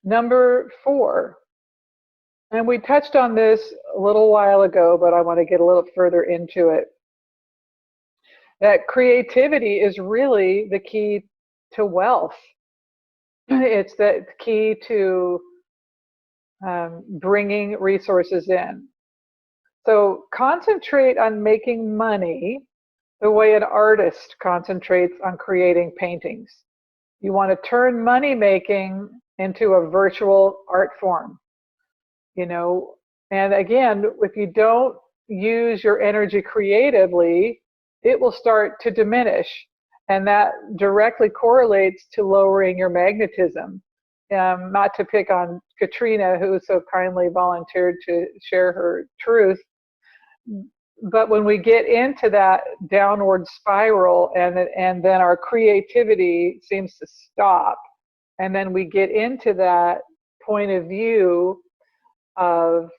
Number 4, and we touched on this a little while ago, but I want to get a little further into it, that creativity is really the key to wealth. It's the key to bringing resources in. So concentrate on making money the way an artist concentrates on creating paintings. You want to turn money making into a virtual art form, you know. And again, if you don't use your energy creatively, it will start to diminish. And that directly correlates to lowering your magnetism. Not to pick on Katrina, who so kindly volunteered to share her truth, but when we get into that downward spiral, and then our creativity seems to stop, and then we get into that point of view of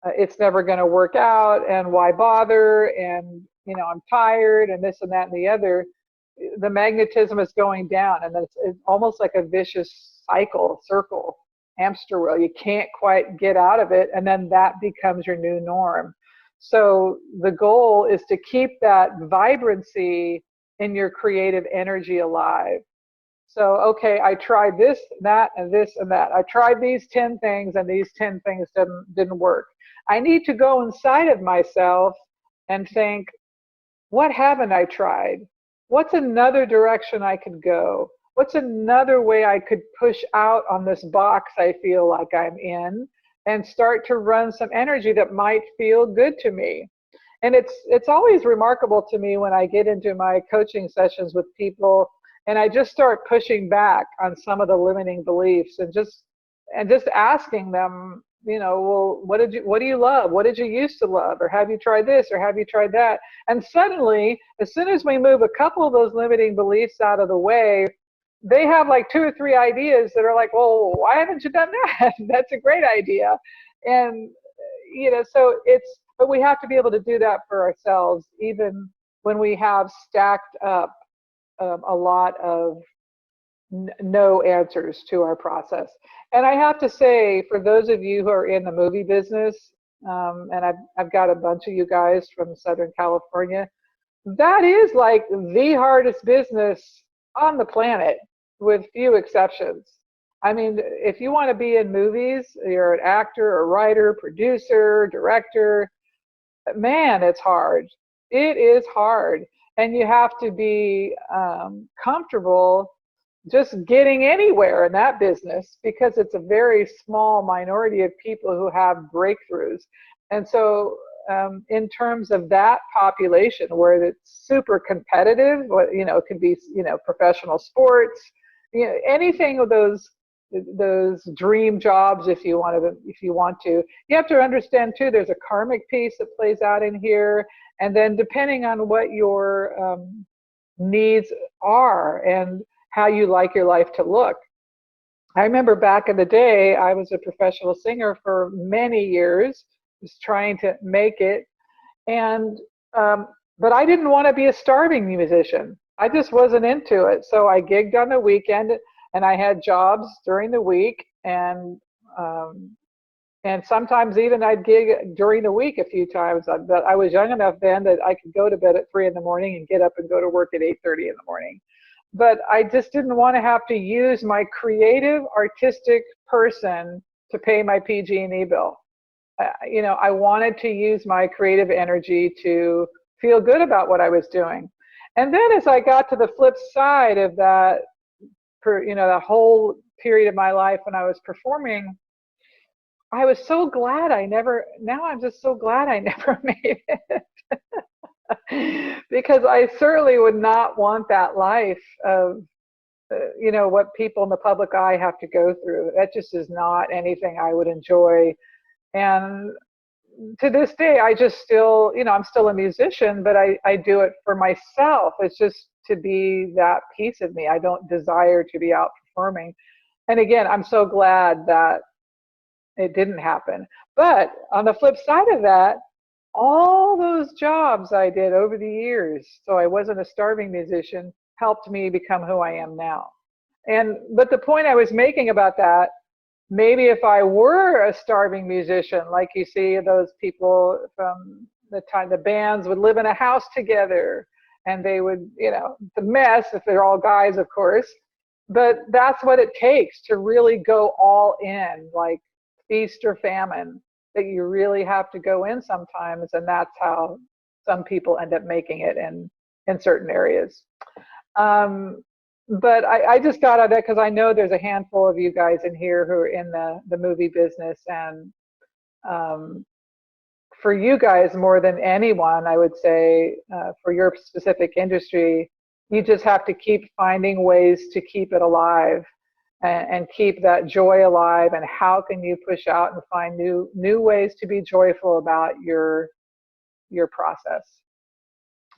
it's never going to work out, and why bother, and I'm tired, and this and that and the other, the magnetism is going down, and it's almost like a vicious circle, hamster wheel. You can't quite get out of it, and then that becomes your new norm. So the goal is to keep that vibrancy in your creative energy alive. So, okay, I tried this, that, and this and that. I tried these 10 things, and these 10 things didn't work. I need to go inside of myself and think, what haven't I tried? What's another direction I could go? What's another way I could push out on this box I feel like I'm in, and start to run some energy that might feel good to me? And it's always remarkable to me when I get into my coaching sessions with people, and I just start pushing back on some of the limiting beliefs, and just asking them, well, what do you love? What did you used to love? Or have you tried this? Or have you tried that? And suddenly, as soon as we move a couple of those limiting beliefs out of the way, they have like 2 or 3 ideas that are like, well, why haven't you done that? That's a great idea. And, so but we have to be able to do that for ourselves, even when we have stacked up a lot of no answers to our process. And I have to say, for those of you who are in the movie business, and I've got a bunch of you guys from Southern California, that is like the hardest business on the planet, with few exceptions. I mean, if you want to be in movies, you're an actor, a writer, producer, director, man, it's hard. It is hard. And you have to be comfortable just getting anywhere in that business, because it's a very small minority of people who have breakthroughs. And so in terms of that population where it's super competitive, it can be, professional sports, anything of those dream jobs, if you want to, you have to understand too, there's a karmic piece that plays out in here. And then depending on what your needs are and how you like your life to look. I remember back in the day, I was a professional singer for many years, was trying to make it. And, but I didn't want to be a starving musician. I just wasn't into it. So I gigged on the weekend, and I had jobs during the week, and sometimes even I'd gig during the week a few times. But I was young enough then that I could go to bed at 3 in the morning and get up and go to work at 8:30 in the morning. But I just didn't want to have to use my creative, artistic person to pay my PG&E bill. I wanted to use my creative energy to feel good about what I was doing. And then as I got to the flip side of that, that whole period of my life when I was performing, I was so glad now I'm just so glad I never made it. Because I certainly would not want that life of, what people in the public eye have to go through. That just is not anything I would enjoy. And to this day, I just still, I'm still a musician, but I do it for myself. It's just to be that piece of me. I don't desire to be out performing. And again, I'm so glad that it didn't happen. But on the flip side of that, all those jobs I did over the years, so I wasn't a starving musician, helped me become who I am now. But the point I was making about that maybe if I were a starving musician, like you see those people from the time the bands would live in a house together and they would, the mess if they're all guys, of course. But that's what it takes to really go all in, like feast or famine, that you really have to go in sometimes. And that's how some people end up making it in certain areas. But I just got out of that because I know there's a handful of you guys in here who are in the movie business. And um, for you guys, more than anyone, I would say, for your specific industry, you just have to keep finding ways to keep it alive and keep that joy alive. And how can you push out and find new ways to be joyful about your process?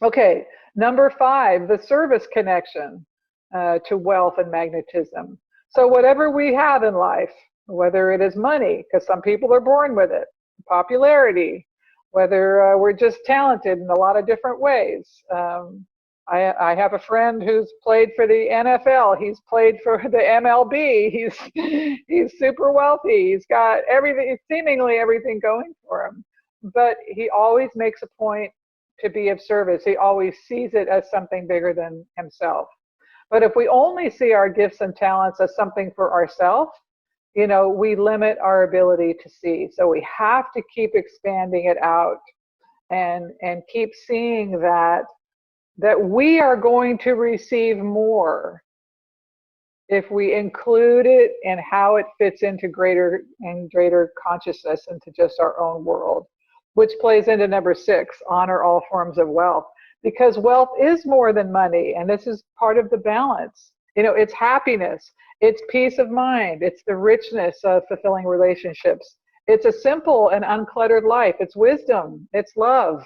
Okay, number 5, the service connection to wealth and magnetism. So whatever we have in life, whether it is money, because some people are born with it, popularity, whether we're just talented in a lot of different ways. I have a friend who's played for the NFL. He's played for the MLB. He's super wealthy. He's got everything, seemingly everything going for him. But he always makes a point to be of service. He always sees it as something bigger than himself. But if we only see our gifts and talents as something for ourselves, we limit our ability to see. So we have to keep expanding it out and keep seeing that we are going to receive more if we include it and how it fits into greater and greater consciousness into just our own world, which plays into number 6, honor all forms of wealth. Because wealth is more than money, and this is part of the balance. It's happiness, it's peace of mind, it's the richness of fulfilling relationships. It's a simple and uncluttered life. It's wisdom, it's love.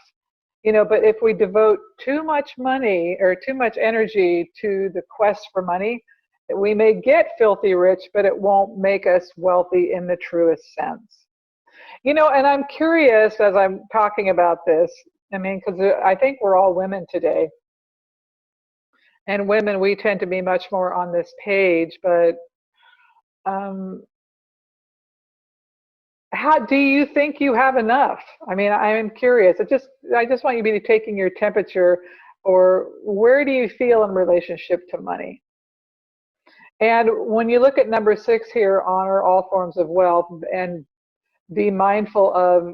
But if we devote too much money or too much energy to the quest for money, we may get filthy rich, but it won't make us wealthy in the truest sense. And I'm curious as I'm talking about this, because I think we're all women today. And women, we tend to be much more on this page, but how do you think you have enough? I am curious. I just want you to be taking your temperature, or where do you feel in relationship to money? And when you look at number 6 here, honor all forms of wealth, and be mindful of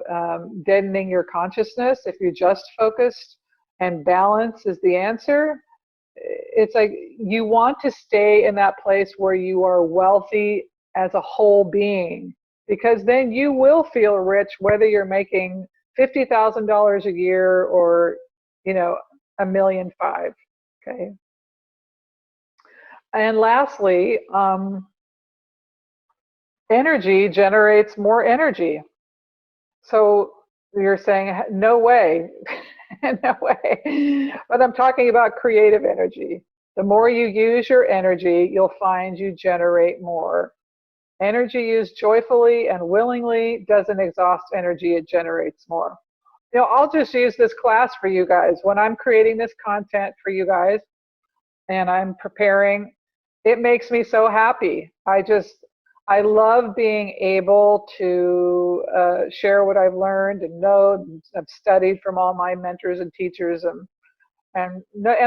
deadening your consciousness. If you're just focused and balance is the answer, it's like you want to stay in that place where you are wealthy as a whole being, because then you will feel rich whether you're making $50,000 a year or $1.5 million. Okay. And lastly, energy generates more energy. So you're saying, no way, no way. But I'm talking about creative energy. The more you use your energy, you'll find you generate more. Energy used joyfully and willingly doesn't exhaust energy, it generates more. I'll just use this class for you guys. When I'm creating this content for you guys and I'm preparing, it makes me so happy. I love being able to share what I've learned and know. I've studied from all my mentors and teachers and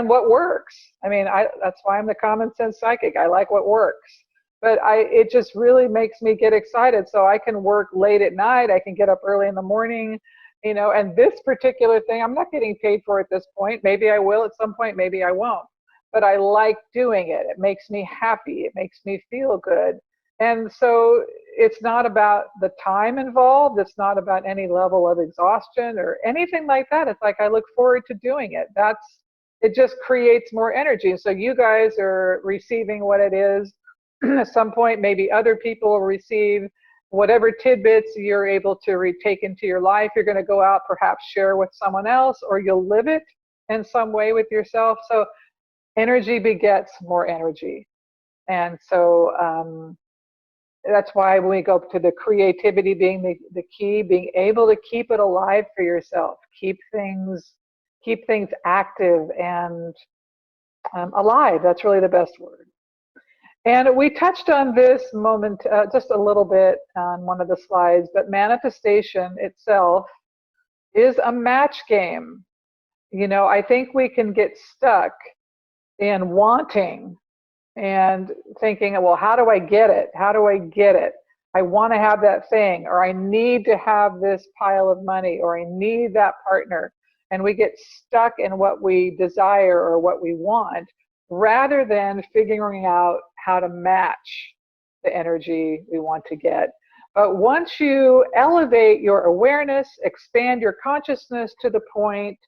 what works. That's why I'm the common sense psychic. I like what works. But it just really makes me get excited. So I can work late at night. I can get up early in the morning, and this particular thing, I'm not getting paid for at this point. Maybe I will at some point, maybe I won't. But I like doing it. It makes me happy. It makes me feel good. And so it's not about the time involved. It's not about any level of exhaustion or anything like that. It's like I look forward to doing it. It just creates more energy. So you guys are receiving what it is. At some point, maybe other people will receive whatever tidbits you're able to take into your life. You're going to go out, perhaps share with someone else, or you'll live it in some way with yourself. So energy begets more energy. And so that's why when we go to the creativity being the key, being able to keep it alive for yourself, keep things active and alive. That's really the best word. And we touched on this moment just a little bit on one of the slides, but manifestation itself is a match game. You know, I think we can get stuck in wanting and thinking, well, how do I get it? How do I get it? I want to have that thing, or I need to have this pile of money, or I need that partner. And we get stuck in what we desire or what we want rather than figuring out how to match the energy we want to get. But once you elevate your awareness, expand your consciousness to the point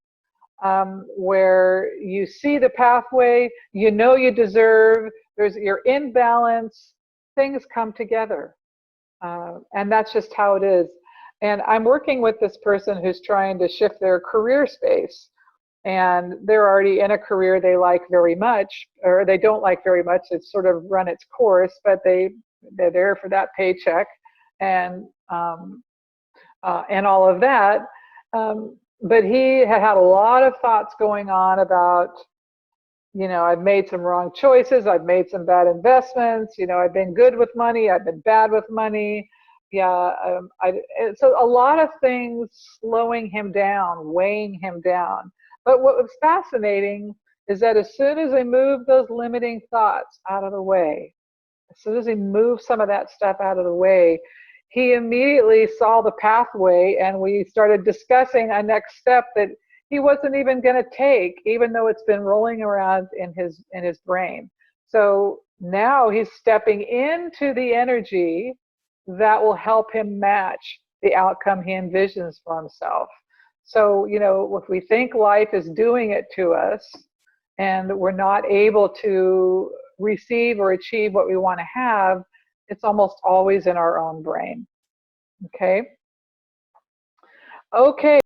where you see the pathway, you know you deserve, you're in balance, things come together. And that's just how it is. And I'm working with this person who's trying to shift their career space. And they're already in a career they like very much, or they don't like very much. It's sort of run its course, but they're there for that paycheck and all of that. But he had a lot of thoughts going on about, you know, I've made some wrong choices. I've made some bad investments. You know, I've been good with money. I've been bad with money. Yeah. So a lot of things slowing him down, weighing him down. But what was fascinating is that as soon as he moved those limiting thoughts out of the way, as soon as he moved some of that stuff out of the way, he immediately saw the pathway, and we started discussing a next step that he wasn't even going to take, even though it's been rolling around in his brain. So now he's stepping into the energy that will help him match the outcome he envisions for himself. So, you know, if we think life is doing it to us and we're not able to receive or achieve what we want to have, it's almost always in our own brain. Okay. Okay.